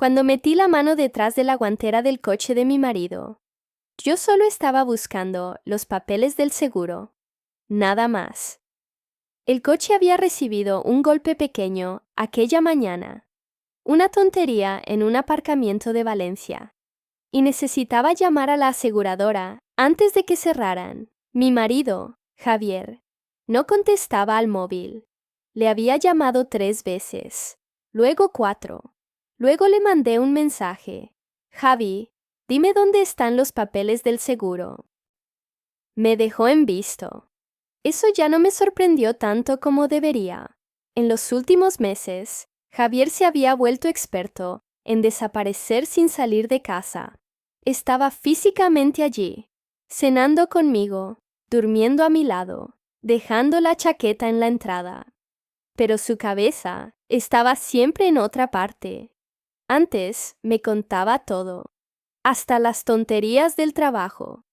cuando metí la mano detrás de la guantera del coche de mi marido. Yo solo estaba buscando los papeles del seguro. Nada más. El coche había recibido un golpe pequeño aquella mañana. Una tontería en un aparcamiento de Valencia. Y necesitaba llamar a la aseguradora antes de que cerraran. Mi marido, Javier, no contestaba al móvil. Le había llamado 3 veces, luego 4. Luego le mandé un mensaje. Javi, dime dónde están los papeles del seguro. Me dejó en visto. Eso ya no me sorprendió tanto como debería. En los últimos meses, Javier se había vuelto experto en desaparecer sin salir de casa. Estaba físicamente allí, cenando conmigo, durmiendo a mi lado, dejando la chaqueta en la entrada. Pero su cabeza estaba siempre en otra parte. Antes me contaba todo, hasta las tonterías del trabajo.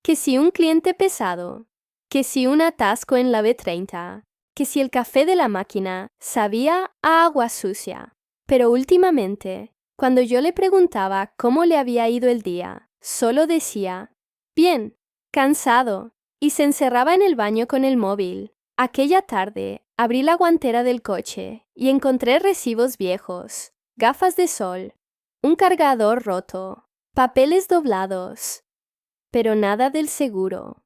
Que si un cliente pesado, que si un atasco en la B30, que si el café de la máquina sabía a agua sucia. Pero últimamente, cuando yo le preguntaba cómo le había ido el día, solo decía, bien, cansado, y se encerraba en el baño con el móvil. Aquella tarde, abrí la guantera del coche y encontré recibos viejos, gafas de sol, un cargador roto, papeles doblados, pero nada del seguro.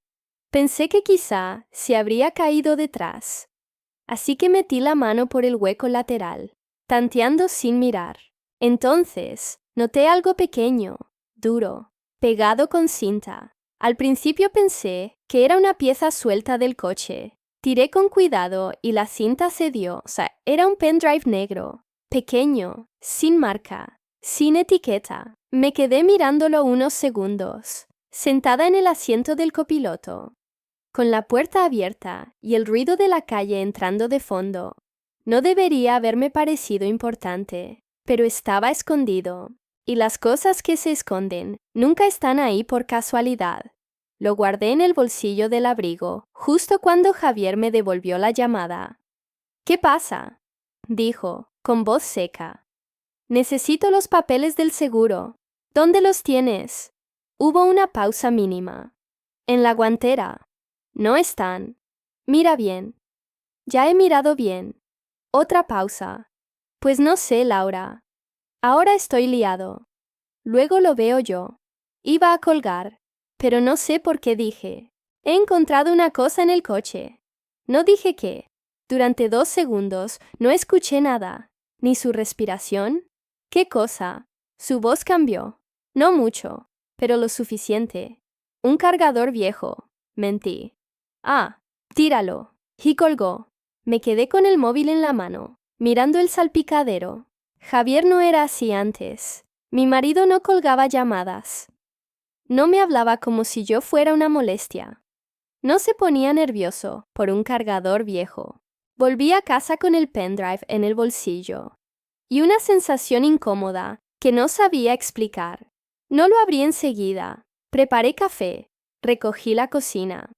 Pensé que quizá se habría caído detrás, así que metí la mano por el hueco lateral, tanteando sin mirar. Entonces, noté algo pequeño, duro, pegado con cinta. Al principio pensé que era una pieza suelta del coche. Tiré con cuidado y la cinta cedió. Era un pendrive negro, pequeño, sin marca, sin etiqueta. Me quedé mirándolo unos segundos, sentada en el asiento del copiloto, con la puerta abierta y el ruido de la calle entrando de fondo. No debería haberme parecido importante, pero estaba escondido, y las cosas que se esconden nunca están ahí por casualidad. Lo guardé en el bolsillo del abrigo, justo cuando Javier me devolvió la llamada. ¿Qué pasa?, dijo, con voz seca. Necesito los papeles del seguro. ¿Dónde los tienes? Hubo una pausa mínima. En la guantera. No están. Mira bien. Ya he mirado bien. Otra pausa. Pues no sé, Laura. Ahora estoy liado. Luego lo veo yo. Iba a colgar, pero no sé por qué dije. He encontrado una cosa en el coche. No dije qué. Durante 2 segundos no escuché nada, ni su respiración. ¿Qué cosa? Su voz cambió. No mucho, pero lo suficiente. Un cargador viejo. Mentí. Ah, tíralo. Y colgó. Me quedé con el móvil en la mano, mirando el salpicadero. Javier no era así antes. Mi marido no colgaba llamadas. No me hablaba como si yo fuera una molestia. No se ponía nervioso por un cargador viejo. Volví a casa con el pendrive en el bolsillo. Y una sensación incómoda que no sabía explicar. No lo abrí enseguida. Preparé café. Recogí la cocina.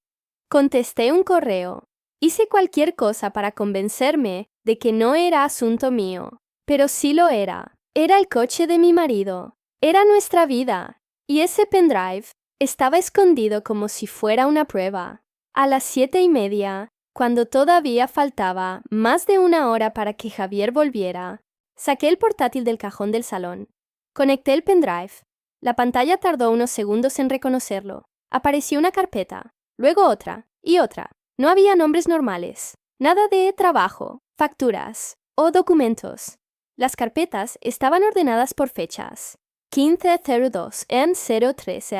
Contesté un correo. Hice cualquier cosa para convencerme de que no era asunto mío. Pero sí lo era. Era el coche de mi marido. Era nuestra vida. Y ese pendrive estaba escondido como si fuera una prueba. A las 7:30, cuando todavía faltaba más de 1 hora para que Javier volviera, saqué el portátil del cajón del salón. Conecté el pendrive. La pantalla tardó unos segundos en reconocerlo. Apareció una carpeta, luego otra y otra. No había nombres normales, nada de trabajo, facturas o documentos. Las carpetas estaban ordenadas por fechas. 1502 en 03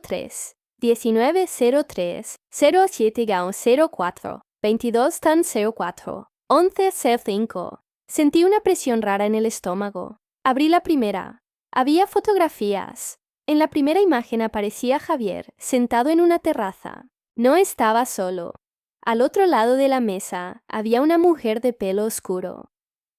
03, 1903, 07-04, 22 tan 04, 11-05. Sentí una presión rara en el estómago. Abrí la primera. Había fotografías. En la primera imagen aparecía Javier, sentado en una terraza. No estaba solo. Al otro lado de la mesa había una mujer de pelo oscuro,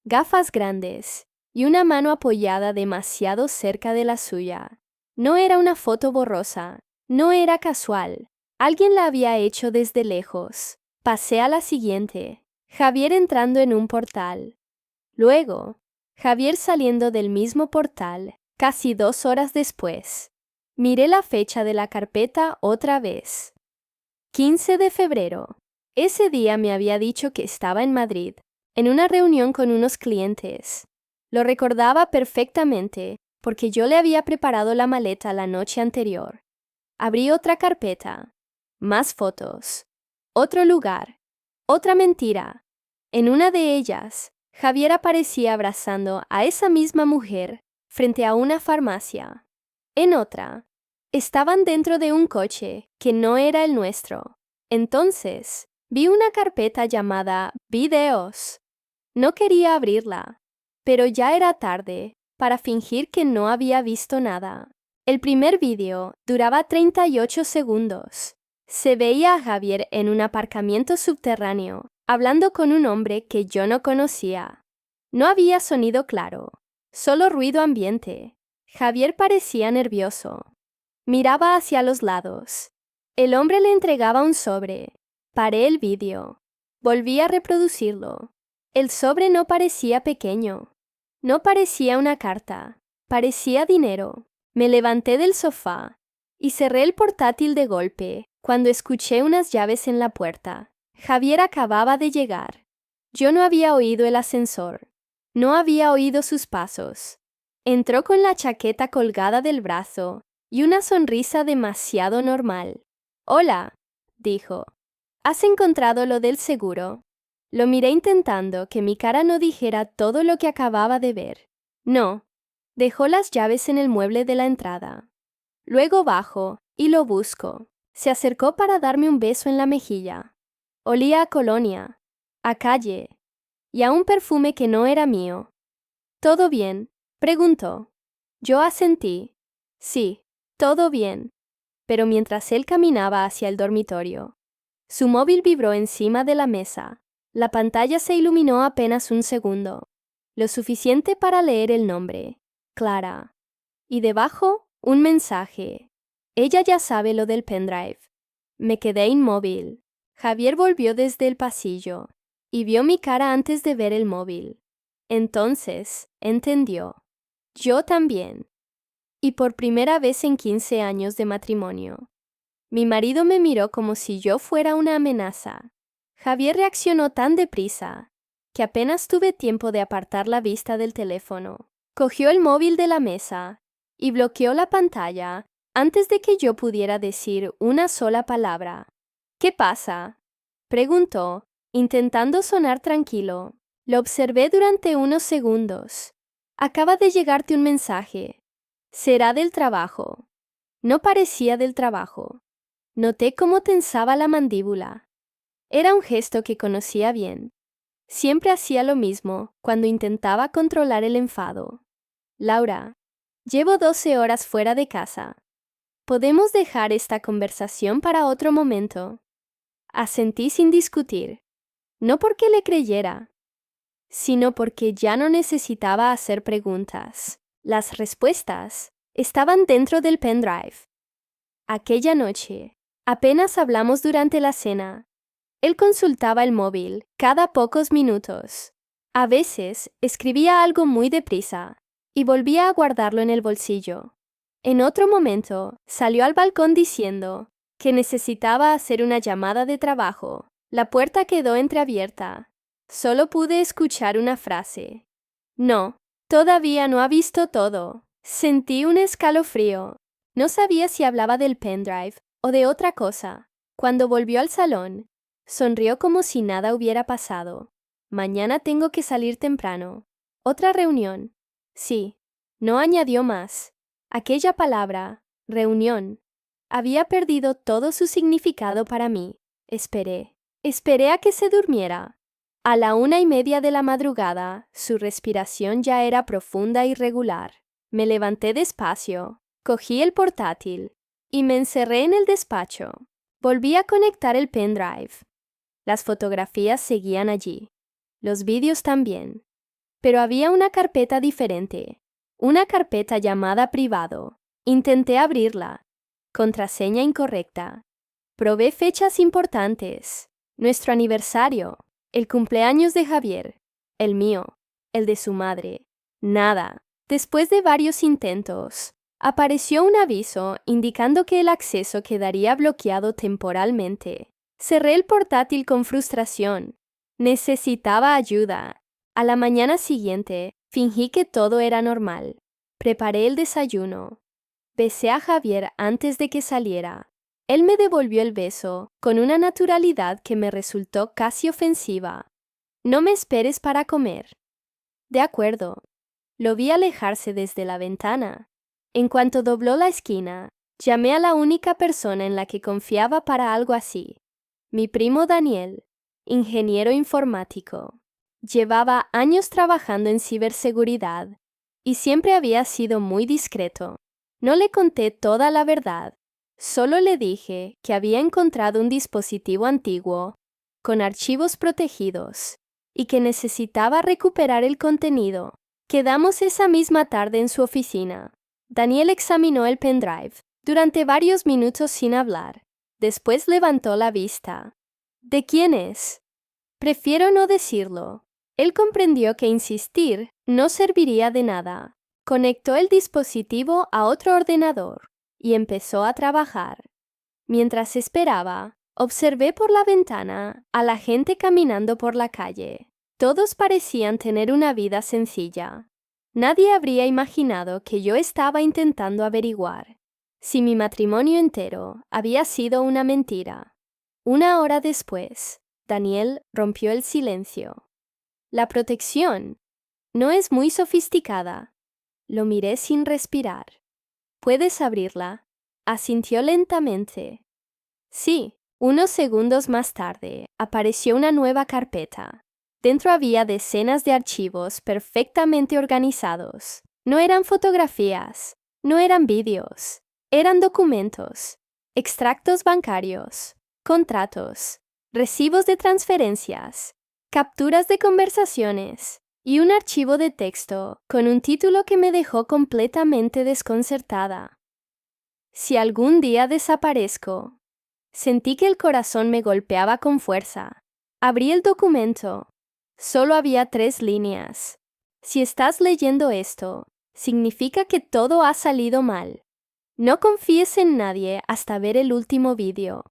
gafas grandes y una mano apoyada demasiado cerca de la suya. No era una foto borrosa, no era casual. Alguien la había hecho desde lejos. Pasé a la siguiente. Javier entrando en un portal. Luego, Javier saliendo del mismo portal, casi 2 horas después. Miré la fecha de la carpeta otra vez. 15 de febrero. Ese día me había dicho que estaba en Madrid, en una reunión con unos clientes. Lo recordaba perfectamente, porque yo le había preparado la maleta la noche anterior. Abrí otra carpeta. Más fotos. Otro lugar. Otra mentira. En una de ellas, Javier aparecía abrazando a esa misma mujer frente a una farmacia. En otra, estaban dentro de un coche que no era el nuestro. Entonces, vi una carpeta llamada Videos. No quería abrirla, pero ya era tarde para fingir que no había visto nada. El primer vídeo duraba 38 segundos. Se veía a Javier en un aparcamiento subterráneo, hablando con un hombre que yo no conocía. No había sonido claro, solo ruido ambiente. Javier parecía nervioso. Miraba hacia los lados. El hombre le entregaba un sobre. Paré el vídeo. Volví a reproducirlo. El sobre no parecía pequeño. No parecía una carta. Parecía dinero. Me levanté del sofá y cerré el portátil de golpe cuando escuché unas llaves en la puerta. Javier acababa de llegar. Yo no había oído el ascensor. No había oído sus pasos. Entró con la chaqueta colgada del brazo y una sonrisa demasiado normal. «Hola», dijo. «¿Has encontrado lo del seguro?» Lo miré intentando que mi cara no dijera todo lo que acababa de ver. No. Dejó las llaves en el mueble de la entrada. Luego bajo y lo busco. Se acercó para darme un beso en la mejilla. Olía a colonia, a calle y a un perfume que no era mío. «¿Todo bien?», preguntó. Yo asentí. Sí, todo bien. Pero mientras él caminaba hacia el dormitorio, su móvil vibró encima de la mesa. La pantalla se iluminó apenas un segundo, lo suficiente para leer el nombre, Clara. Y debajo, un mensaje. Ella ya sabe lo del pendrive. Me quedé inmóvil. Javier volvió desde el pasillo y vio mi cara antes de ver el móvil. Entonces, entendió. Yo también. Y por primera vez en 15 años de matrimonio. Mi marido me miró como si yo fuera una amenaza. Javier reaccionó tan deprisa que apenas tuve tiempo de apartar la vista del teléfono. Cogió el móvil de la mesa y bloqueó la pantalla antes de que yo pudiera decir una sola palabra. «¿Qué pasa?», preguntó, intentando sonar tranquilo. Lo observé durante unos segundos. «Acaba de llegarte un mensaje. Será del trabajo». No parecía del trabajo. Noté cómo tensaba la mandíbula. Era un gesto que conocía bien. Siempre hacía lo mismo cuando intentaba controlar el enfado. «Laura, llevo 12 horas fuera de casa. ¿Podemos dejar esta conversación para otro momento?» Asentí sin discutir. No porque le creyera, sino porque ya no necesitaba hacer preguntas. Las respuestas estaban dentro del pendrive. Aquella noche, apenas hablamos durante la cena. Él consultaba el móvil cada pocos minutos. A veces escribía algo muy deprisa y volvía a guardarlo en el bolsillo. En otro momento, salió al balcón diciendo que necesitaba hacer una llamada de trabajo. La puerta quedó entreabierta. Solo pude escuchar una frase. «No, todavía no ha visto todo». Sentí un escalofrío. No sabía si hablaba del pendrive o de otra cosa. Cuando volvió al salón, sonrió como si nada hubiera pasado. «Mañana tengo que salir temprano. Otra reunión». Sí, no añadió más. Aquella palabra, reunión, había perdido todo su significado para mí. Esperé. Esperé a que se durmiera. A la 1:30 de la madrugada, su respiración ya era profunda y regular. Me levanté despacio, cogí el portátil y me encerré en el despacho. Volví a conectar el pendrive. Las fotografías seguían allí. Los vídeos también. Pero había una carpeta diferente. Una carpeta llamada privado. Intenté abrirla. Contraseña incorrecta. Probé fechas importantes. Nuestro aniversario. El cumpleaños de Javier. El mío. El de su madre. Nada. Después de varios intentos, apareció un aviso indicando que el acceso quedaría bloqueado temporalmente. Cerré el portátil con frustración. Necesitaba ayuda. A la mañana siguiente, fingí que todo era normal. Preparé el desayuno. Besé a Javier antes de que saliera. Él me devolvió el beso con una naturalidad que me resultó casi ofensiva. No me esperes para comer. De acuerdo. Lo vi alejarse desde la ventana. En cuanto dobló la esquina, llamé a la única persona en la que confiaba para algo así. Mi primo Daniel, ingeniero informático. Llevaba años trabajando en ciberseguridad y siempre había sido muy discreto. No le conté toda la verdad. Solo le dije que había encontrado un dispositivo antiguo, con archivos protegidos, y que necesitaba recuperar el contenido. Quedamos esa misma tarde en su oficina. Daniel examinó el pendrive durante varios minutos sin hablar. Después levantó la vista. ¿De quién es? Prefiero no decirlo. Él comprendió que insistir no serviría de nada. Conectó el dispositivo a otro ordenador y empezó a trabajar. Mientras esperaba, observé por la ventana a la gente caminando por la calle. Todos parecían tener una vida sencilla. Nadie habría imaginado que yo estaba intentando averiguar si mi matrimonio entero había sido una mentira. Una hora después, Daniel rompió el silencio. La protección no es muy sofisticada. Lo miré sin respirar. ¿Puedes abrirla? Asintió lentamente. Sí. Unos segundos más tarde, apareció una nueva carpeta. Dentro había decenas de archivos perfectamente organizados. No eran fotografías, no eran vídeos, eran documentos, extractos bancarios, contratos, recibos de transferencias, capturas de conversaciones y un archivo de texto con un título que me dejó completamente desconcertada. Si algún día desaparezco. Sentí que el corazón me golpeaba con fuerza. Abrí el documento. Solo había 3 líneas. Si estás leyendo esto, significa que todo ha salido mal. No confíes en nadie hasta ver el último vídeo.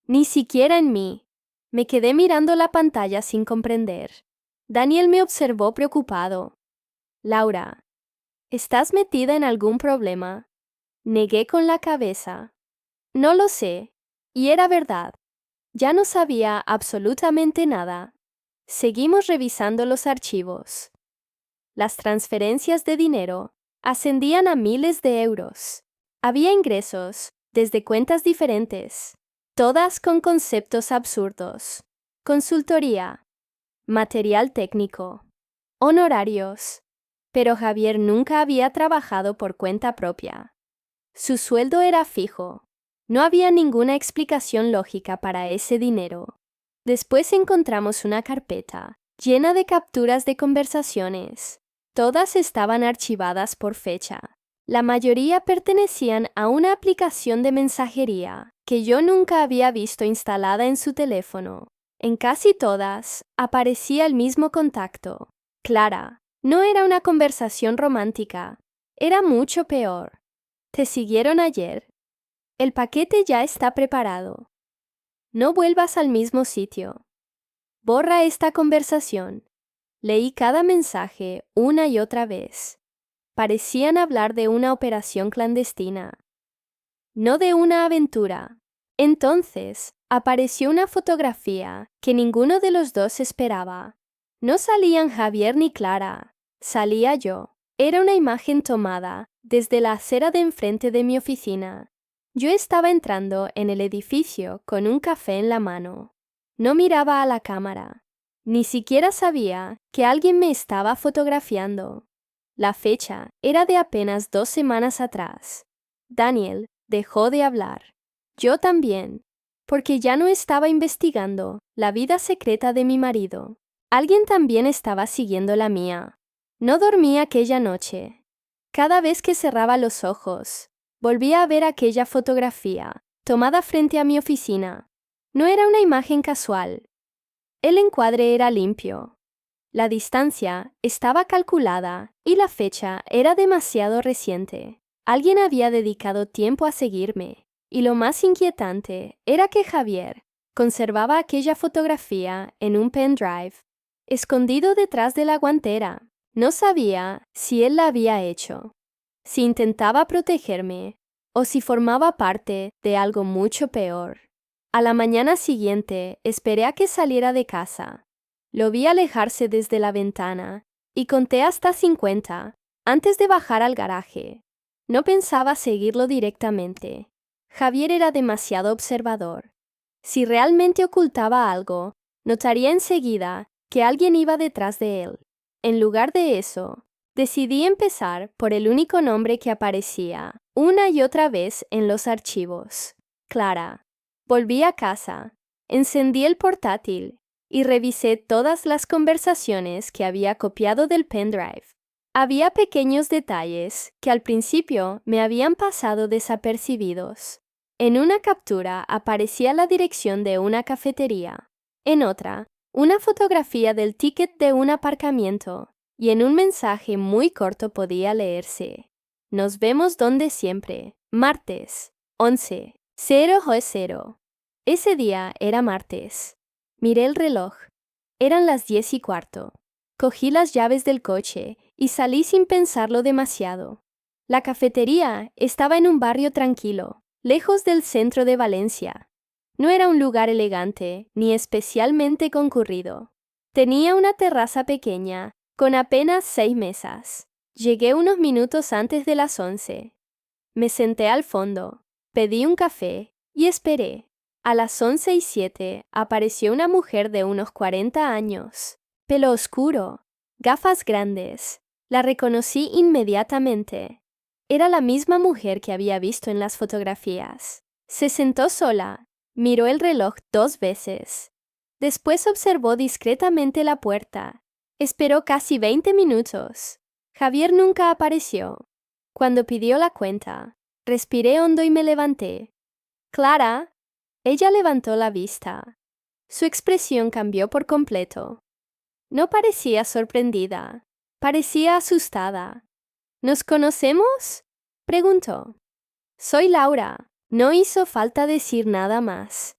Ni siquiera en mí. Me quedé mirando la pantalla sin comprender. Daniel me observó preocupado. Laura, ¿estás metida en algún problema? Negué con la cabeza. No lo sé. Y era verdad. Ya no sabía absolutamente nada. Seguimos revisando los archivos. Las transferencias de dinero ascendían a miles de euros. Había ingresos desde cuentas diferentes, todas con conceptos absurdos. Consultoría, material técnico, honorarios. Pero Javier nunca había trabajado por cuenta propia. Su sueldo era fijo. No había ninguna explicación lógica para ese dinero. Después encontramos una carpeta llena de capturas de conversaciones. Todas estaban archivadas por fecha. La mayoría pertenecían a una aplicación de mensajería que yo nunca había visto instalada en su teléfono. En casi todas aparecía el mismo contacto. Clara, no era una conversación romántica. Era mucho peor. ¿Te siguieron ayer? El paquete ya está preparado. No vuelvas al mismo sitio. Borra esta conversación. Leí cada mensaje una y otra vez. Parecían hablar de una operación clandestina, no de una aventura. Entonces, apareció una fotografía que ninguno de los dos esperaba. No salían Javier ni Clara, salía yo. Era una imagen tomada desde la acera de enfrente de mi oficina. Yo estaba entrando en el edificio con un café en la mano. No miraba a la cámara. Ni siquiera sabía que alguien me estaba fotografiando. La fecha era de apenas 2 semanas atrás. Daniel dejó de hablar. Yo también, porque ya no estaba investigando la vida secreta de mi marido. Alguien también estaba siguiendo la mía. No dormí aquella noche. Cada vez que cerraba los ojos, volvía a ver aquella fotografía, tomada frente a mi oficina. No era una imagen casual. El encuadre era limpio. La distancia estaba calculada y la fecha era demasiado reciente. Alguien había dedicado tiempo a seguirme, y lo más inquietante era que Javier conservaba aquella fotografía en un pendrive, escondido detrás de la guantera. No sabía si él la había hecho, si intentaba protegerme o si formaba parte de algo mucho peor. A la mañana siguiente esperé a que saliera de casa. Lo vi alejarse desde la ventana y conté hasta 50 antes de bajar al garaje. No pensaba seguirlo directamente. Javier era demasiado observador. Si realmente ocultaba algo, notaría enseguida que alguien iba detrás de él. En lugar de eso, decidí empezar por el único nombre que aparecía una y otra vez en los archivos: Clara. Volví a casa, encendí el portátil y revisé todas las conversaciones que había copiado del pendrive. Había pequeños detalles que al principio me habían pasado desapercibidos. En una captura aparecía la dirección de una cafetería, en otra, una fotografía del ticket de un aparcamiento, y en un mensaje muy corto podía leerse: Nos vemos donde siempre, martes, 11:00. Ese día era martes. Miré el reloj. Eran las 10:15. Cogí las llaves del coche y salí sin pensarlo demasiado. La cafetería estaba en un barrio tranquilo, lejos del centro de Valencia. No era un lugar elegante ni especialmente concurrido. Tenía una terraza pequeña, con apenas 6 mesas. Llegué unos minutos antes de las 11. Me senté al fondo, pedí un café y esperé. A las 11:07 apareció una mujer de unos 40 años, pelo oscuro, gafas grandes. La reconocí inmediatamente. Era la misma mujer que había visto en las fotografías. Se sentó sola, miró el reloj 2 veces. Después observó discretamente la puerta. Esperó casi 20 minutos. Javier nunca apareció. Cuando pidió la cuenta, respiré hondo y me levanté. «Clara». Ella levantó la vista. Su expresión cambió por completo. No parecía sorprendida, parecía asustada. «¿Nos conocemos?», preguntó. «Soy Laura». No hizo falta decir nada más.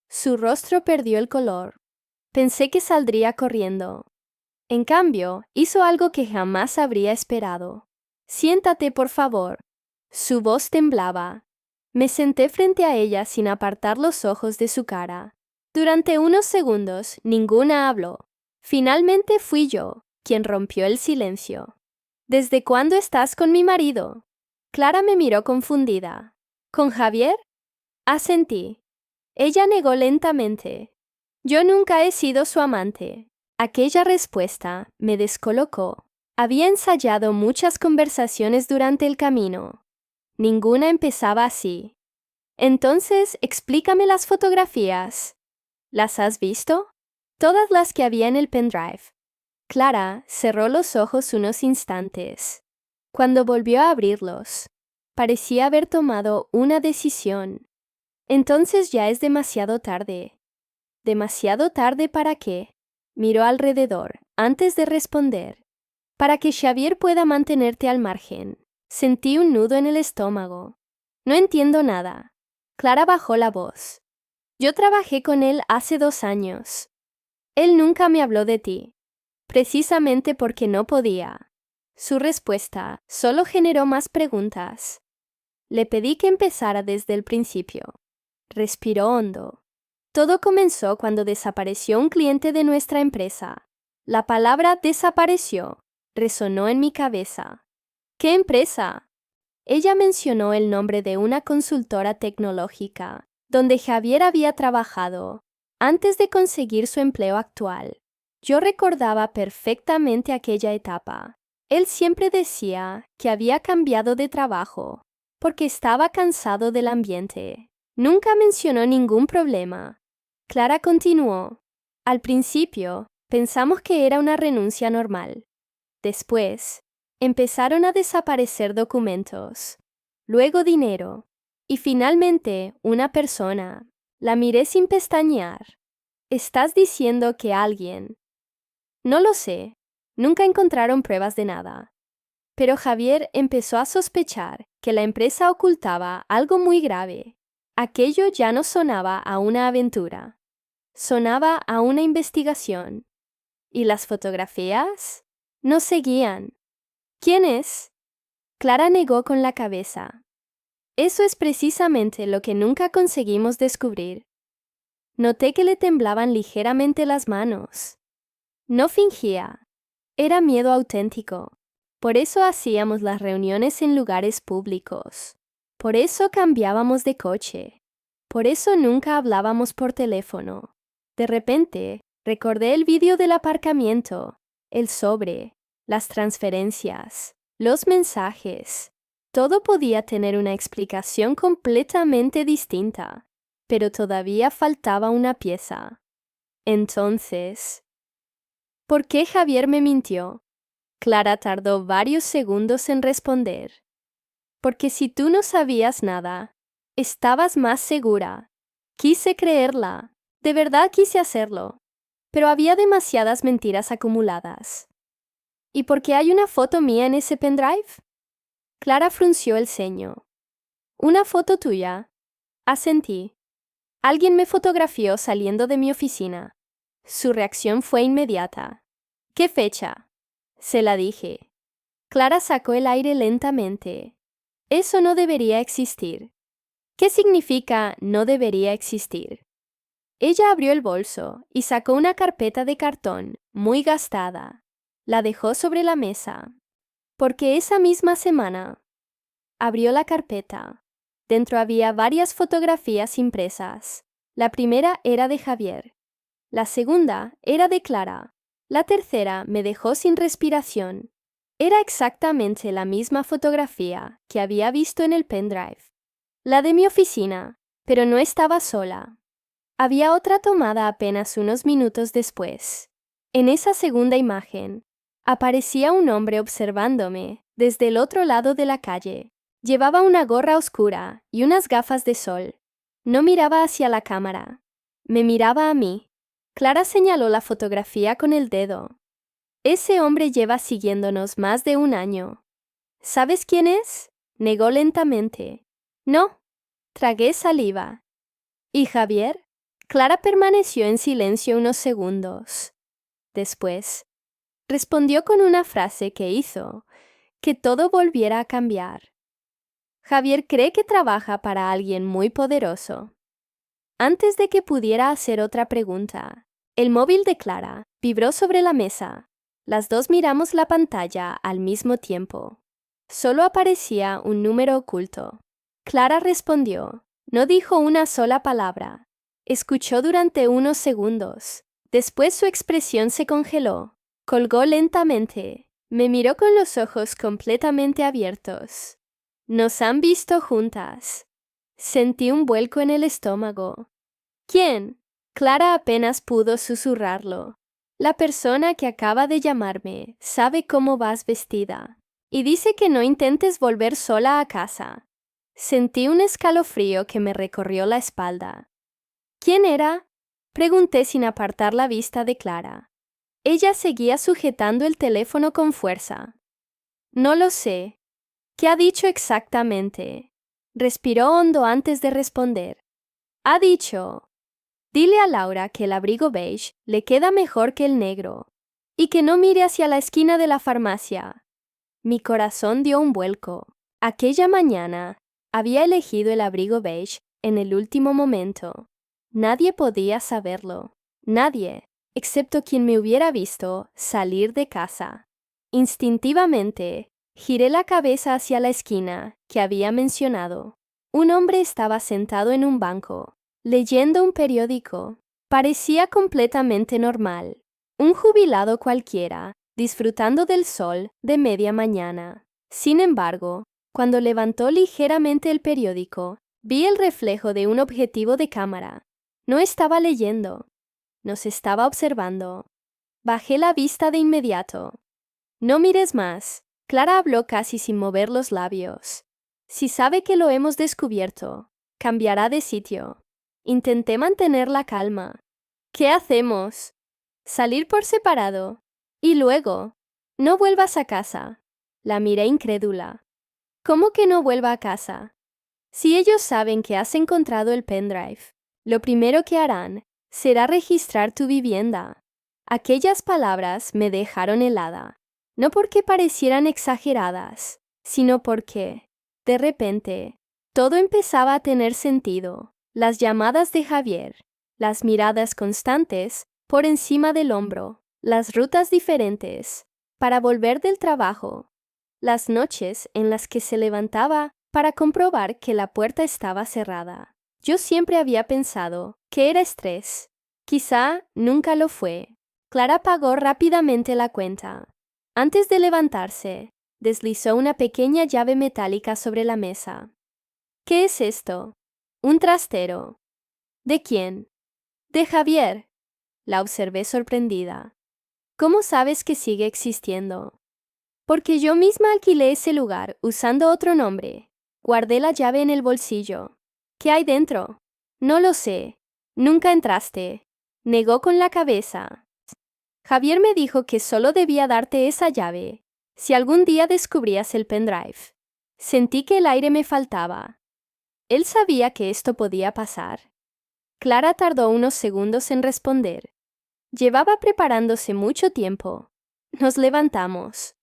Su rostro perdió el color. Pensé que saldría corriendo. En cambio, hizo algo que jamás habría esperado. «Siéntate, por favor». Su voz temblaba. Me senté frente a ella sin apartar los ojos de su cara. Durante unos segundos, ninguna habló. Finalmente fui yo quien rompió el silencio. «¿Desde cuándo estás con mi marido?». Clara me miró confundida. «¿Con Javier?». Asentí. Ella negó lentamente. «Yo nunca he sido su amante». Aquella respuesta me descolocó. Había ensayado muchas conversaciones durante el camino. Ninguna empezaba así. «Entonces, explícame las fotografías». «¿Las has visto?». «Todas las que había en el pendrive». Clara cerró los ojos unos instantes. Cuando volvió a abrirlos, parecía haber tomado una decisión. «Entonces ya es demasiado tarde». «¿Demasiado tarde para qué?». Miró alrededor antes de responder. «Para que Xavier pueda mantenerte al margen». Sentí un nudo en el estómago. «No entiendo nada». Clara bajó la voz. «Yo trabajé con él hace 2 años. Él nunca me habló de ti, precisamente porque no podía». Su respuesta solo generó más preguntas. Le pedí que empezara desde el principio. Respiró hondo. «Todo comenzó cuando desapareció un cliente de nuestra empresa». La palabra «desapareció» resonó en mi cabeza. «¿Qué empresa?». Ella mencionó el nombre de una consultora tecnológica, donde Javier había trabajado antes de conseguir su empleo actual. Yo recordaba perfectamente aquella etapa. Él siempre decía que había cambiado de trabajo porque estaba cansado del ambiente. Nunca mencionó ningún problema. Clara continuó. «Al principio, pensamos que era una renuncia normal. Después, empezaron a desaparecer documentos, luego dinero, y finalmente una persona». La miré sin pestañear. «¿Estás diciendo que alguien No lo sé. Nunca encontraron pruebas de nada. Pero Javier empezó a sospechar que la empresa ocultaba algo muy grave. Aquello ya no sonaba a una aventura. Sonaba a una investigación. ¿Y las fotografías? No seguían. ¿Quién es? Clara negó con la cabeza. Eso es precisamente lo que nunca conseguimos descubrir. Noté que le temblaban ligeramente las manos. No fingía. Era miedo auténtico. Por eso hacíamos las reuniones en lugares públicos. Por eso cambiábamos de coche. Por eso nunca hablábamos por teléfono. De repente, recordé el vídeo del aparcamiento, el sobre, las transferencias, los mensajes. Todo podía tener una explicación completamente distinta, pero todavía faltaba una pieza. Entonces, ¿por qué Javier me mintió? Clara tardó varios segundos en responder. Porque si tú no sabías nada, estabas más segura. Quise creerla. De verdad quise hacerlo. Pero había demasiadas mentiras acumuladas. ¿Y por qué hay una foto mía en ese pendrive? Clara frunció el ceño. ¿Una foto tuya? Asentí. Alguien me fotografió saliendo de mi oficina. Su reacción fue inmediata. ¿Qué fecha? Se la dije. Clara sacó el aire lentamente. Eso no debería existir. ¿Qué significa no debería existir? Ella abrió el bolso y sacó una carpeta de cartón, muy gastada. La dejó sobre la mesa. Porque esa misma semana abrió la carpeta. Dentro había varias fotografías impresas. La primera era de Javier. La segunda era de Clara. La tercera me dejó sin respiración. Era exactamente la misma fotografía que había visto en el pendrive. La de mi oficina, pero no estaba sola. Había otra tomada apenas unos minutos después. En esa segunda imagen, aparecía un hombre observándome desde el otro lado de la calle. Llevaba una gorra oscura y unas gafas de sol. No miraba hacia la cámara. Me miraba a mí. Clara señaló la fotografía con el dedo. Ese hombre lleva siguiéndonos más de un año. ¿Sabes quién es? Negó lentamente. No. Tragué saliva. ¿Y Javier? Clara permaneció en silencio unos segundos. Después, respondió con una frase que hizo que todo volviera a cambiar. Javier cree que trabaja para alguien muy poderoso. Antes de que pudiera hacer otra pregunta, el móvil de Clara vibró sobre la mesa. Las dos miramos la pantalla al mismo tiempo. Solo aparecía un número oculto. Clara respondió. No dijo una sola palabra. Escuchó durante unos segundos. Después su expresión se congeló. Colgó lentamente. Me miró con los ojos completamente abiertos. Nos han visto juntas. Sentí un vuelco en el estómago. ¿Quién? Clara apenas pudo susurrarlo. La persona que acaba de llamarme sabe cómo vas vestida y dice que no intentes volver sola a casa. Sentí un escalofrío que me recorrió la espalda. ¿Quién era? Pregunté sin apartar la vista de Clara. Ella seguía sujetando el teléfono con fuerza. No lo sé. ¿Qué ha dicho exactamente? Respiró hondo antes de responder. Ha dicho... Dile a Laura que el abrigo beige le queda mejor que el negro y que no mire hacia la esquina de la farmacia. Mi corazón dio un vuelco. Aquella mañana había elegido el abrigo beige en el último momento. Nadie podía saberlo. Nadie, excepto quien me hubiera visto salir de casa. Instintivamente, giré la cabeza hacia la esquina que había mencionado. Un hombre estaba sentado en un banco, leyendo un periódico. Parecía completamente normal. Un jubilado cualquiera, disfrutando del sol de media mañana. Sin embargo, cuando levantó ligeramente el periódico, vi el reflejo de un objetivo de cámara. No estaba leyendo. Nos estaba observando. Bajé la vista de inmediato. No mires más. Clara habló casi sin mover los labios. Si sabe que lo hemos descubierto, cambiará de sitio. Intenté mantener la calma. ¿Qué hacemos? ¿Salir por separado? Y luego, no vuelvas a casa. La miré incrédula. ¿Cómo que no vuelva a casa? Si ellos saben que has encontrado el pendrive, lo primero que harán será registrar tu vivienda. Aquellas palabras me dejaron helada, no porque parecieran exageradas, sino porque, de repente, todo empezaba a tener sentido. Las llamadas de Javier, las miradas constantes por encima del hombro, las rutas diferentes para volver del trabajo, las noches en las que se levantaba para comprobar que la puerta estaba cerrada. Yo siempre había pensado que era estrés. Quizá nunca lo fue. Clara pagó rápidamente la cuenta. Antes de levantarse, deslizó una pequeña llave metálica sobre la mesa. ¿Qué es esto? Un trastero. ¿De quién? De Javier. La observé sorprendida. ¿Cómo sabes que sigue existiendo? Porque yo misma alquilé ese lugar usando otro nombre. Guardé la llave en el bolsillo. ¿Qué hay dentro? No lo sé. Nunca entraste. Negó con la cabeza. Javier me dijo que solo debía darte esa llave si algún día descubrías el pendrive. Sentí que el aire me faltaba. Él sabía que esto podía pasar. Clara tardó unos segundos en responder. Llevaba preparándose mucho tiempo. Nos levantamos.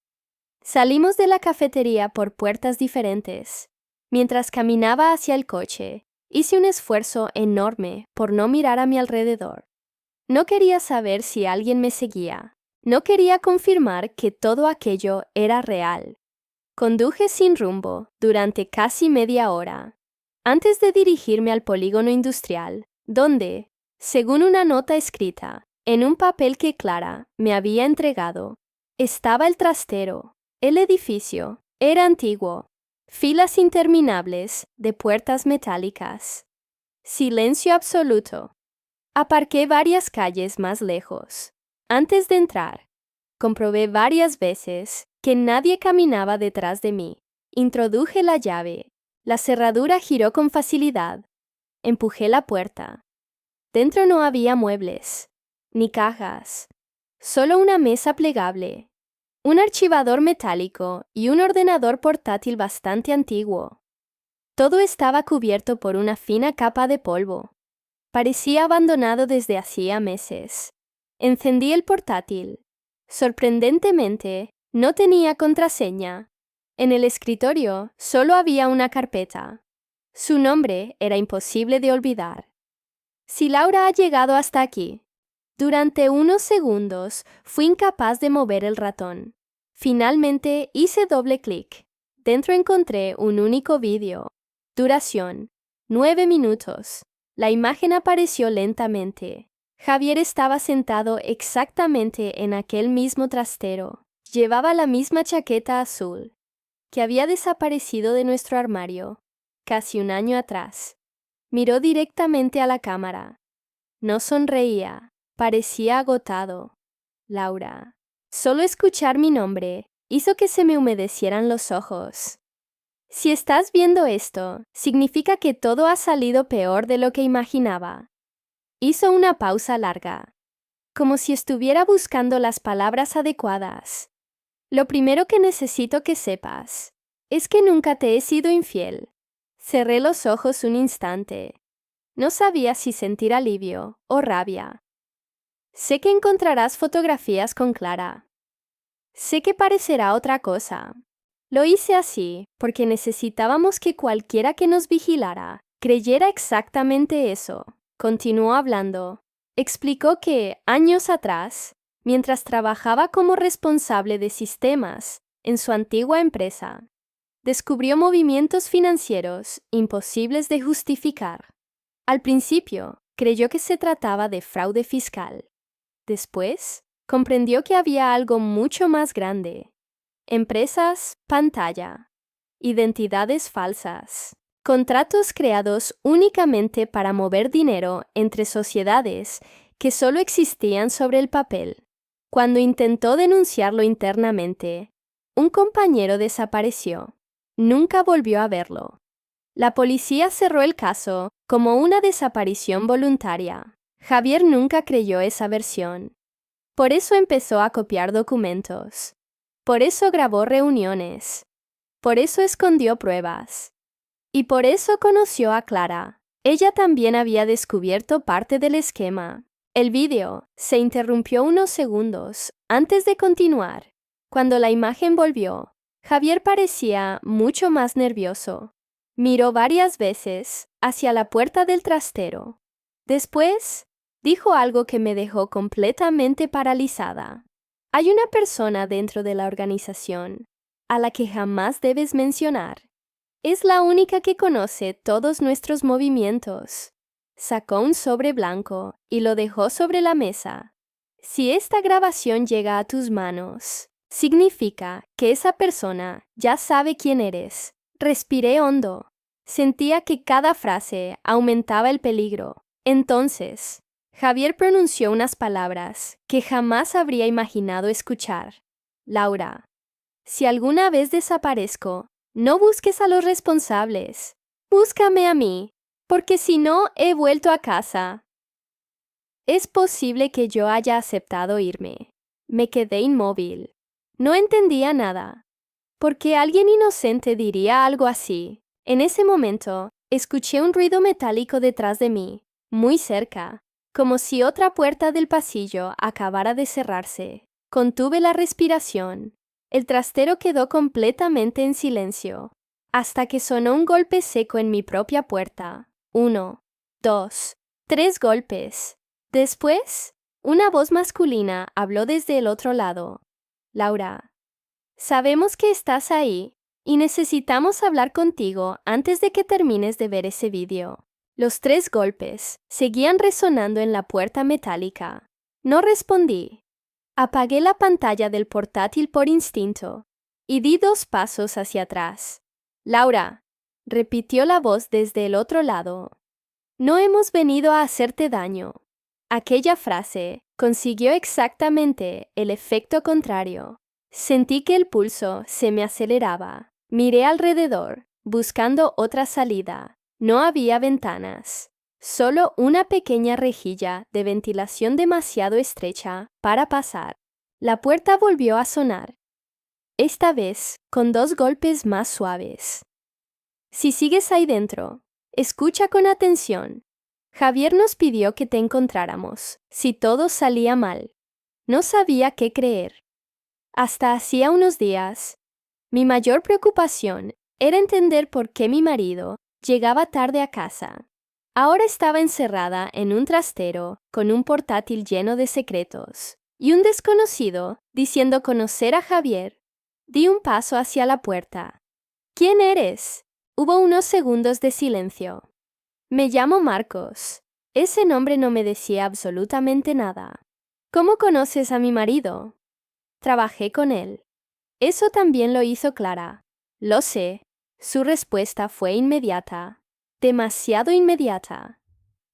Salimos de la cafetería por puertas diferentes. Mientras caminaba hacia el coche, hice un esfuerzo enorme por no mirar a mi alrededor. No quería saber si alguien me seguía. No quería confirmar que todo aquello era real. Conduje sin rumbo durante casi media hora, antes de dirigirme al polígono industrial, donde, según una nota escrita en un papel que Clara me había entregado, estaba el trastero. El edificio era antiguo, filas interminables de puertas metálicas. Silencio absoluto. Aparqué varias calles más lejos. Antes de entrar, comprobé varias veces que nadie caminaba detrás de mí. Introduje la llave. La cerradura giró con facilidad. Empujé la puerta. Dentro no había muebles, ni cajas, solo una mesa plegable, un archivador metálico y un ordenador portátil bastante antiguo. Todo estaba cubierto por una fina capa de polvo. Parecía abandonado desde hacía meses. Encendí el portátil. Sorprendentemente, no tenía contraseña. En el escritorio solo había una carpeta. Su nombre era imposible de olvidar. Si Laura ha llegado hasta aquí. Durante unos segundos fui incapaz de mover el ratón. Finalmente hice doble clic. Dentro encontré un único vídeo. Duración: 9 minutos. La imagen apareció lentamente. Javier estaba sentado exactamente en aquel mismo trastero. Llevaba la misma chaqueta azul, que había desaparecido de nuestro armario, casi un año atrás. Miró directamente a la cámara. No sonreía. Parecía agotado. Laura. Solo escuchar mi nombre hizo que se me humedecieran los ojos. Si estás viendo esto, significa que todo ha salido peor de lo que imaginaba. Hizo una pausa larga, como si estuviera buscando las palabras adecuadas. Lo primero que necesito que sepas es que nunca te he sido infiel. Cerré los ojos un instante. No sabía si sentir alivio o rabia. Sé que encontrarás fotografías con Clara. Sé que parecerá otra cosa. Lo hice así porque necesitábamos que cualquiera que nos vigilara creyera exactamente eso. Continuó hablando. Explicó que, años atrás, mientras trabajaba como responsable de sistemas en su antigua empresa, descubrió movimientos financieros imposibles de justificar. Al principio, creyó que se trataba de fraude fiscal. Después, comprendió que había algo mucho más grande. Empresas pantalla, identidades falsas, contratos creados únicamente para mover dinero entre sociedades que solo existían sobre el papel. Cuando intentó denunciarlo internamente, un compañero desapareció. Nunca volvió a verlo. La policía cerró el caso como una desaparición voluntaria. Javier nunca creyó esa versión. Por eso empezó a copiar documentos. Por eso grabó reuniones. Por eso escondió pruebas. Y por eso conoció a Clara. Ella también había descubierto parte del esquema. El vídeo se interrumpió unos segundos antes de continuar. Cuando la imagen volvió, Javier parecía mucho más nervioso. Miró varias veces hacia la puerta del trastero. Después, dijo algo que me dejó completamente paralizada. Hay una persona dentro de la organización a la que jamás debes mencionar. Es la única que conoce todos nuestros movimientos. Sacó un sobre blanco y lo dejó sobre la mesa. Si esta grabación llega a tus manos, significa que esa persona ya sabe quién eres. Respiré hondo. Sentía que cada frase aumentaba el peligro. Entonces, Javier pronunció unas palabras que jamás habría imaginado escuchar. Laura, si alguna vez desaparezco, no busques a los responsables. Búscame a mí, porque si no, he vuelto a casa. Es posible que yo haya aceptado irme. Me quedé inmóvil. No entendía nada. ¿Por qué alguien inocente diría algo así? En ese momento, escuché un ruido metálico detrás de mí, muy cerca, como si otra puerta del pasillo acabara de cerrarse. Contuve la respiración. El trastero quedó completamente en silencio, hasta que sonó un golpe seco en mi propia puerta. 1, 2, 3 golpes. Después, una voz masculina habló desde el otro lado. Laura, sabemos que estás ahí y necesitamos hablar contigo antes de que termines de ver ese vídeo. Los 3 golpes seguían resonando en la puerta metálica. No respondí. Apagué la pantalla del portátil por instinto y di 2 pasos hacia atrás. Laura, repitió la voz desde el otro lado. No hemos venido a hacerte daño. Aquella frase consiguió exactamente el efecto contrario. Sentí que el pulso se me aceleraba. Miré alrededor, buscando otra salida. No había ventanas. Solo una pequeña rejilla de ventilación demasiado estrecha para pasar. La puerta volvió a sonar, esta vez con 2 golpes más suaves. Si sigues ahí dentro, escucha con atención. Javier nos pidió que te encontráramos, si todo salía mal. No sabía qué creer. Hasta hacía unos días, mi mayor preocupación era entender por qué mi marido llegaba tarde a casa. Ahora estaba encerrada en un trastero con un portátil lleno de secretos y un desconocido diciendo conocer a Javier. Di un paso hacia la puerta. ¿Quién eres? Hubo unos segundos de silencio. Me llamo Marcos. Ese nombre no me decía absolutamente nada. ¿Cómo conoces a mi marido? Trabajé con él. Eso también lo hizo Clara. Lo sé. Su respuesta fue inmediata. Demasiado inmediata.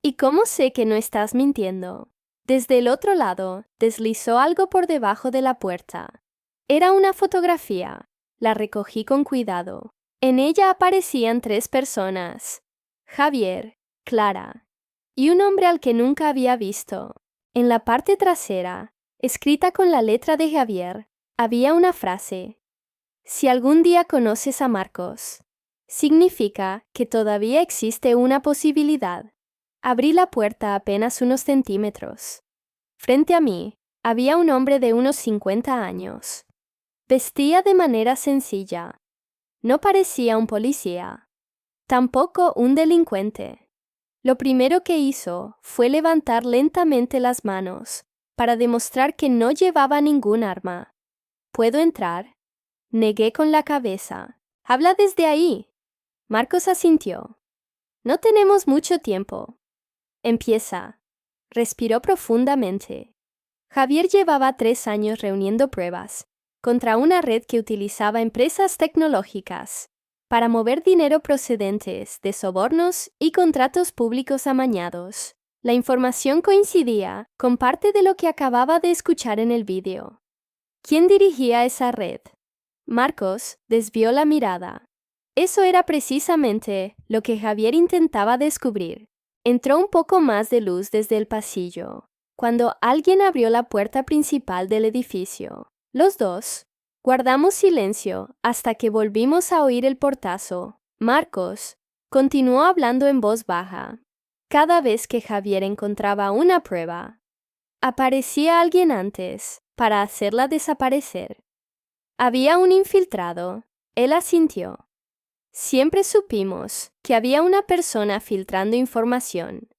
¿Y cómo sé que no estás mintiendo? Desde el otro lado, deslizó algo por debajo de la puerta. Era una fotografía. La recogí con cuidado. En ella aparecían 3 personas. Javier, Clara y un hombre al que nunca había visto. En la parte trasera, escrita con la letra de Javier, había una frase. Si algún día conoces a Marcos, significa que todavía existe una posibilidad. Abrí la puerta apenas unos centímetros. Frente a mí había un hombre de unos 50 años. Vestía de manera sencilla. No parecía un policía, tampoco un delincuente. Lo primero que hizo fue levantar lentamente las manos para demostrar que no llevaba ningún arma. ¿Puedo entrar? Negué con la cabeza. Habla desde ahí. Marcos asintió. No tenemos mucho tiempo. Empieza. Respiró profundamente. Javier llevaba 3 años reuniendo pruebas contra una red que utilizaba empresas tecnológicas para mover dinero procedentes de sobornos y contratos públicos amañados. La información coincidía con parte de lo que acababa de escuchar en el vídeo. ¿Quién dirigía esa red? Marcos desvió la mirada. Eso era precisamente lo que Javier intentaba descubrir. Entró un poco más de luz desde el pasillo. cuando alguien abrió la puerta principal del edificio. Los dos guardamos silencio hasta que volvimos a oír el portazo. Marcos continuó hablando en voz baja. Cada vez que Javier encontraba una prueba, aparecía alguien antes para hacerla desaparecer. Había un infiltrado. Él asintió. Siempre supimos que había una persona filtrando información,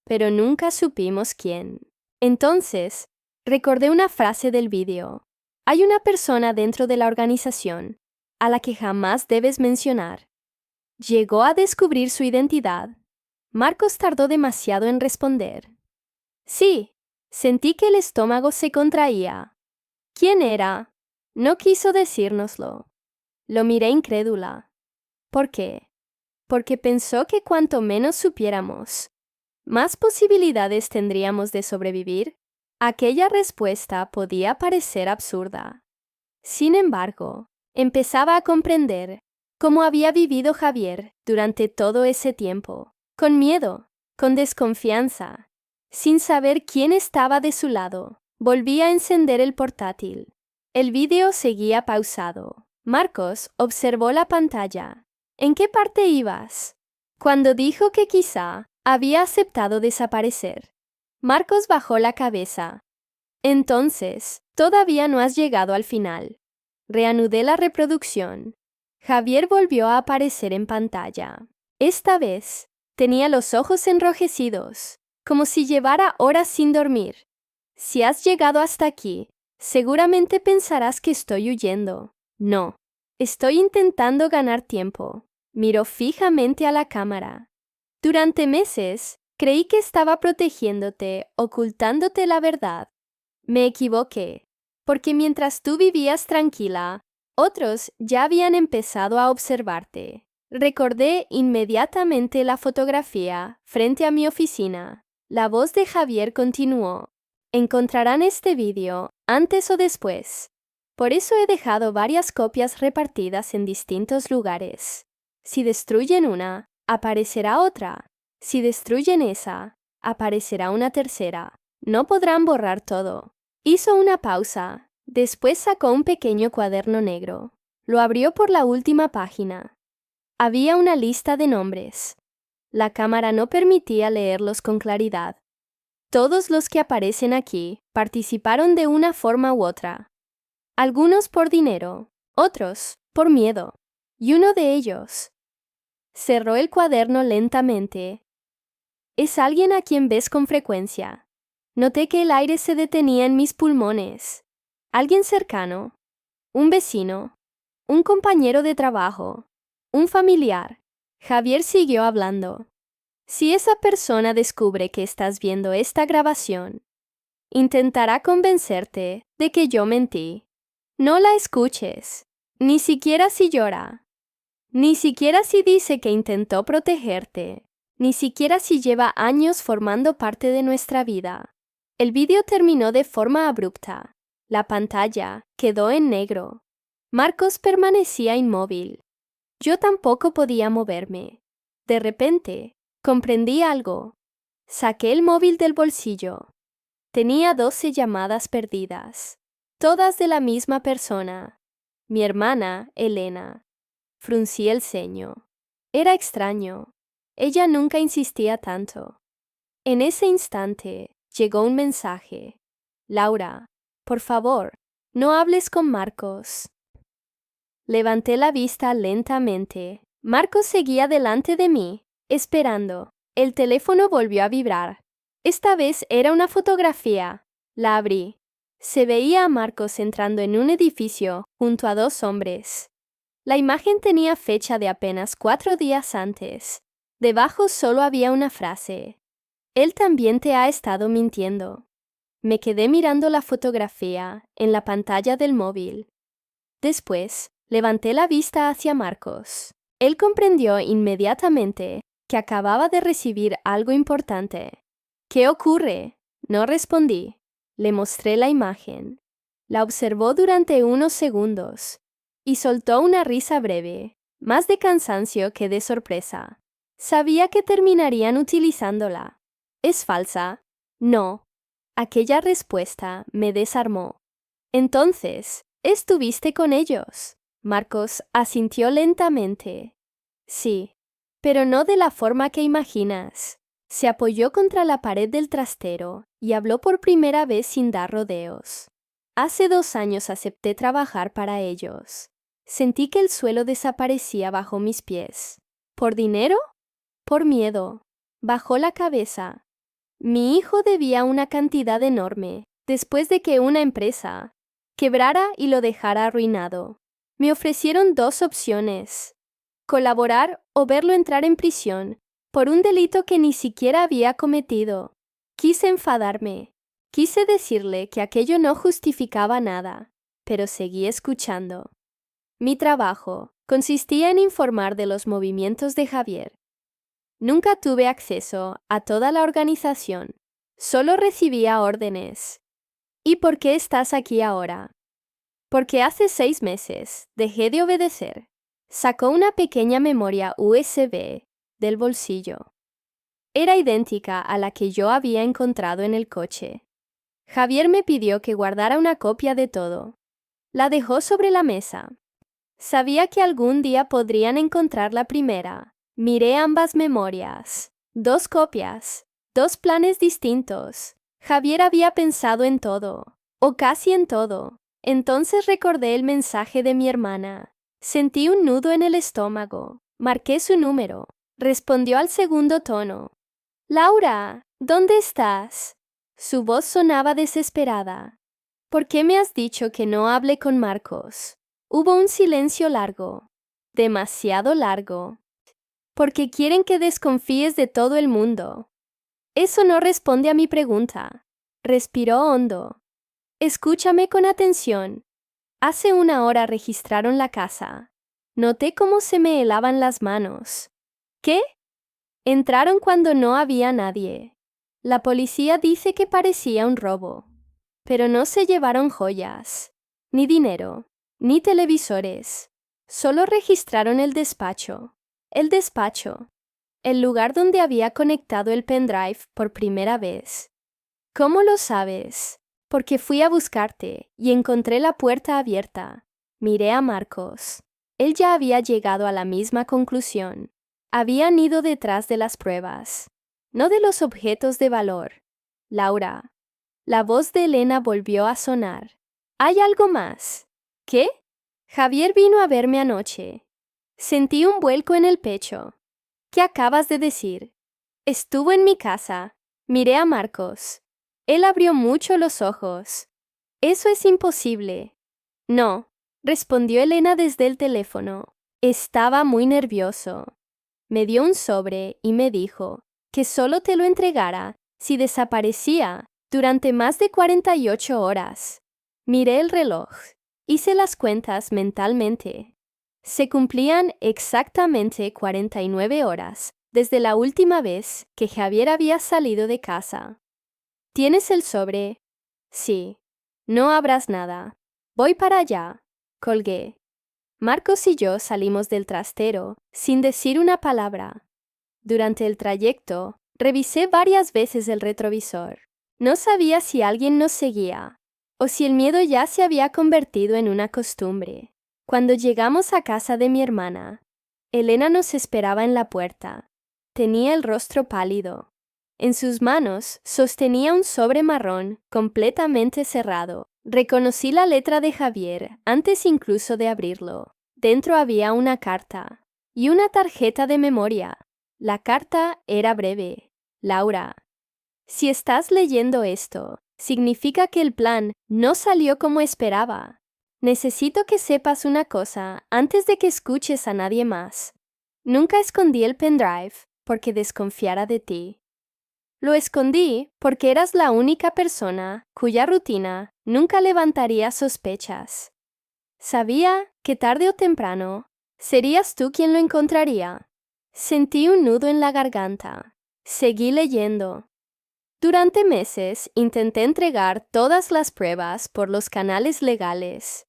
pero nunca supimos quién. Entonces, recordé una frase del vídeo. Hay una persona dentro de la organización a la que jamás debes mencionar. ¿Llegó a descubrir su identidad? Marcos tardó demasiado en responder. Sí, sentí que el estómago se contraía. ¿Quién era? No quiso decírnoslo. Lo miré incrédula. ¿Por qué? Porque pensó que cuanto menos supiéramos, más posibilidades tendríamos de sobrevivir. Aquella respuesta podía parecer absurda. Sin embargo, empezaba a comprender cómo había vivido Javier durante todo ese tiempo, con miedo, con desconfianza, sin saber quién estaba de su lado. Volví a encender el portátil. El vídeo seguía pausado. Marcos observó la pantalla. ¿En qué parte ibas? Cuando dijo que quizá había aceptado desaparecer. Marcos bajó la cabeza. Entonces, todavía no has llegado al final. Reanudé la reproducción. Javier volvió a aparecer en pantalla. Esta vez, tenía los ojos enrojecidos, como si llevara horas sin dormir. Si has llegado hasta aquí, seguramente pensarás que estoy huyendo. No, estoy intentando ganar tiempo. Miró fijamente a la cámara. Durante meses, creí que estaba protegiéndote, ocultándote la verdad. Me equivoqué, porque mientras tú vivías tranquila, otros ya habían empezado a observarte. Recordé inmediatamente la fotografía frente a mi oficina. La voz de Javier continuó. Encontrarán este vídeo antes o después. Por eso he dejado varias copias repartidas en distintos lugares. Si destruyen una, aparecerá otra. Si destruyen esa, aparecerá una tercera. No podrán borrar todo. Hizo una pausa. Después sacó un pequeño cuaderno negro. Lo abrió por la última página. Había una lista de nombres. La cámara no permitía leerlos con claridad. Todos los que aparecen aquí participaron de una forma u otra. Algunos por dinero, otros por miedo. Y uno de ellos cerró el cuaderno lentamente. Es alguien a quien ves con frecuencia. Noté que el aire se detenía en mis pulmones. Alguien cercano, un vecino, un compañero de trabajo, un familiar. Javier siguió hablando. Si esa persona descubre que estás viendo esta grabación, intentará convencerte de que yo mentí. No la escuches, ni siquiera si llora, ni siquiera si dice que intentó protegerte, ni siquiera si lleva años formando parte de nuestra vida. El vídeo terminó de forma abrupta. La pantalla quedó en negro. Marcos permanecía inmóvil. Yo tampoco podía moverme. De repente, comprendí algo. Saqué el móvil del bolsillo. Tenía 12 llamadas perdidas, todas de la misma persona, mi hermana, Elena. Fruncí el ceño. Era extraño. Ella nunca insistía tanto. En ese instante, llegó un mensaje. Laura, por favor, no hables con Marcos. Levanté la vista lentamente. Marcos seguía delante de mí, esperando. El teléfono volvió a vibrar. Esta vez era una fotografía. La abrí. Se veía a Marcos entrando en un edificio junto a 2 hombres. La imagen tenía fecha de apenas 4 días antes. Debajo solo había una frase. Él también te ha estado mintiendo. Me quedé mirando la fotografía en la pantalla del móvil. Después, levanté la vista hacia Marcos. Él comprendió inmediatamente que acababa de recibir algo importante. ¿Qué ocurre? No respondí. Le mostré la imagen. La observó durante unos segundos y soltó una risa breve, más de cansancio que de sorpresa. Sabía que terminarían utilizándola. ¿Es falsa? No. Aquella respuesta me desarmó. Entonces, ¿estuviste con ellos? Marcos asintió lentamente. Sí, pero no de la forma que imaginas. Se apoyó contra la pared del trastero y habló por primera vez sin dar rodeos. Hace 2 años acepté trabajar para ellos. Sentí que el suelo desaparecía bajo mis pies. ¿Por dinero? Por miedo. Bajó la cabeza. Mi hijo debía una cantidad enorme, después de que una empresa quebrara y lo dejara arruinado. Me ofrecieron 2 opciones: colaborar o verlo entrar en prisión por un delito que ni siquiera había cometido. Quise enfadarme. Quise decirle que aquello no justificaba nada, pero seguí escuchando. Mi trabajo consistía en informar de los movimientos de Javier. Nunca tuve acceso a toda la organización. Solo recibía órdenes. ¿Y por qué estás aquí ahora? Porque hace 6 meses dejé de obedecer. Sacó una pequeña memoria USB del bolsillo. Era idéntica a la que yo había encontrado en el coche. Javier me pidió que guardara una copia de todo. La dejó sobre la mesa. Sabía que algún día podrían encontrar la primera. Miré ambas memorias. 2 copias. 2 planes distintos. Javier había pensado en todo, o casi en todo. Entonces recordé el mensaje de mi hermana. Sentí un nudo en el estómago. Marqué su número. Respondió al segundo tono. Laura, ¿dónde estás? Su voz sonaba desesperada. ¿Por qué me has dicho que no hable con Marcos? Hubo un silencio largo. Demasiado largo. Porque quieren que desconfíes de todo el mundo. Eso no responde a mi pregunta. Respiró hondo. Escúchame con atención. Hace 1 hora registraron la casa. Noté cómo se me helaban las manos. ¿Qué? Entraron cuando no había nadie. La policía dice que parecía un robo. Pero no se llevaron joyas, ni dinero, ni televisores. Solo registraron el despacho. El despacho. El lugar donde había conectado el pendrive por primera vez. ¿Cómo lo sabes? Porque fui a buscarte y encontré la puerta abierta. Miré a Marcos. Él ya había llegado a la misma conclusión. Habían ido detrás de las pruebas, no de los objetos de valor. Laura. La voz de Elena volvió a sonar. ¿Hay algo más? ¿Qué? Javier vino a verme anoche. Sentí un vuelco en el pecho. ¿Qué acabas de decir? Estuvo en mi casa. Miré a Marcos. Él abrió mucho los ojos. Eso es imposible. No, respondió Elena desde el teléfono. Estaba muy nervioso. Me dio un sobre y me dijo que solo te lo entregara si desaparecía durante más de 48 horas. Miré el reloj. Hice las cuentas mentalmente. Se cumplían exactamente 49 horas desde la última vez que Javier había salido de casa. ¿Tienes el sobre? Sí. No abras nada. Voy para allá. Colgué. Marcos y yo salimos del trastero sin decir una palabra. Durante el trayecto, revisé varias veces el retrovisor. No sabía si alguien nos seguía o si el miedo ya se había convertido en una costumbre. Cuando llegamos a casa de mi hermana, Elena nos esperaba en la puerta. Tenía el rostro pálido. En sus manos sostenía un sobre marrón completamente cerrado. Reconocí la letra de Javier antes incluso de abrirlo. Dentro había una carta y una tarjeta de memoria. La carta era breve. Laura, si estás leyendo esto, significa que el plan no salió como esperaba. Necesito que sepas una cosa antes de que escuches a nadie más. Nunca escondí el pendrive porque desconfiara de ti. Lo escondí porque eras la única persona cuya rutina nunca levantaría sospechas. Sabía que tarde o temprano serías tú quien lo encontraría. Sentí un nudo en la garganta. Seguí leyendo. Durante meses intenté entregar todas las pruebas por los canales legales.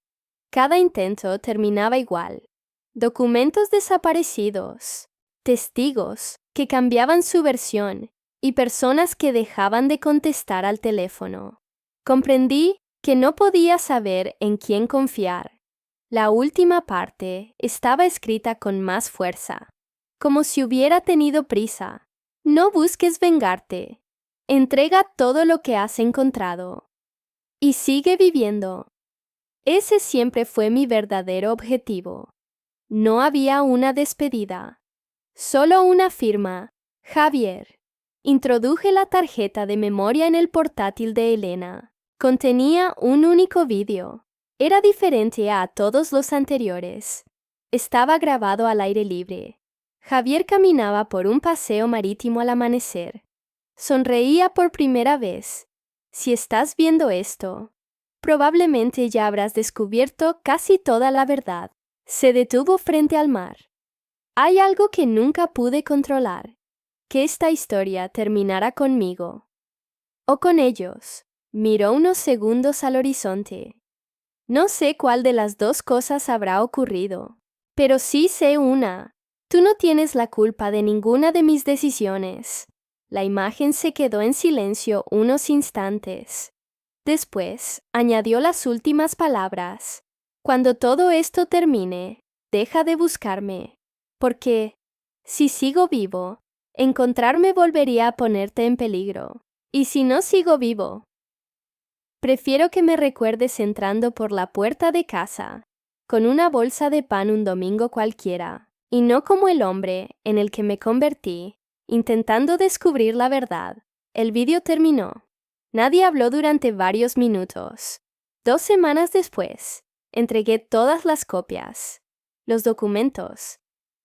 Cada intento terminaba igual. Documentos desaparecidos. Testigos que cambiaban su versión y personas que dejaban de contestar al teléfono. Comprendí que no podía saber en quién confiar. La última parte estaba escrita con más fuerza, como si hubiera tenido prisa. No busques vengarte. Entrega todo lo que has encontrado. Y sigue viviendo. Ese siempre fue mi verdadero objetivo. No había una despedida. Solo una firma. Javier. Introduje la tarjeta de memoria en el portátil de Elena. Contenía un único vídeo. Era diferente a todos los anteriores. Estaba grabado al aire libre. Javier caminaba por un paseo marítimo al amanecer. Sonreía por primera vez. Si estás viendo esto, probablemente ya habrás descubierto casi toda la verdad. Se detuvo frente al mar. Hay algo que nunca pude controlar. Que esta historia terminara conmigo. O con ellos. Miró unos segundos al horizonte. No sé cuál de las dos cosas habrá ocurrido, pero sí sé una. Tú no tienes la culpa de ninguna de mis decisiones. La imagen se quedó en silencio unos instantes. Después, añadió las últimas palabras. Cuando todo esto termine, deja de buscarme, porque, si sigo vivo, encontrarme volvería a ponerte en peligro. Y si no sigo vivo, prefiero que me recuerdes entrando por la puerta de casa, con una bolsa de pan un domingo cualquiera, y no como el hombre en el que me convertí, intentando descubrir la verdad. El vídeo terminó. Nadie habló durante varios minutos. 2 semanas después, entregué todas las copias, los documentos,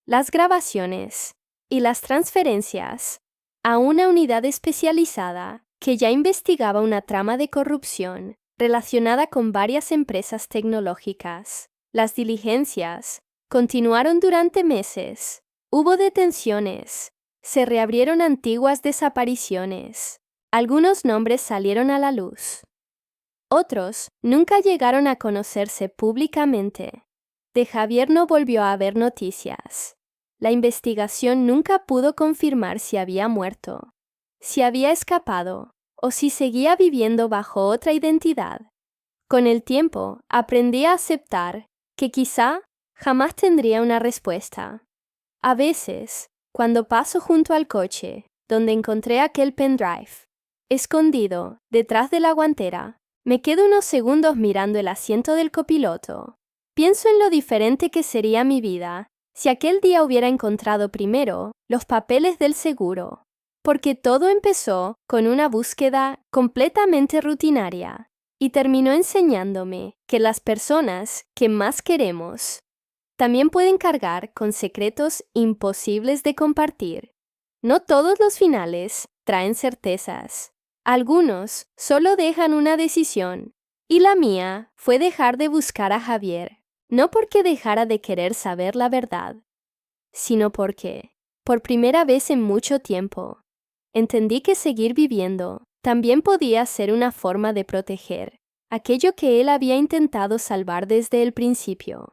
las grabaciones y las transferencias a una unidad especializada que ya investigaba una trama de corrupción relacionada con varias empresas tecnológicas. Las diligencias continuaron durante meses. Hubo detenciones. Se reabrieron antiguas desapariciones. Algunos nombres salieron a la luz. Otros nunca llegaron a conocerse públicamente. De Javier no volvió a haber noticias. La investigación nunca pudo confirmar si había muerto, si había escapado o si seguía viviendo bajo otra identidad. Con el tiempo, aprendí a aceptar que quizá jamás tendría una respuesta. A veces, cuando paso junto al coche, donde encontré aquel pendrive, escondido detrás de la guantera, me quedo unos segundos mirando el asiento del copiloto. Pienso en lo diferente que sería mi vida si aquel día hubiera encontrado primero los papeles del seguro, porque todo empezó con una búsqueda completamente rutinaria y terminó enseñándome que las personas que más queremos también pueden cargar con secretos imposibles de compartir. No todos los finales traen certezas. Algunos solo dejan una decisión, y la mía fue dejar de buscar a Javier, no porque dejara de querer saber la verdad, sino porque, por primera vez en mucho tiempo, entendí que seguir viviendo también podía ser una forma de proteger aquello que él había intentado salvar desde el principio.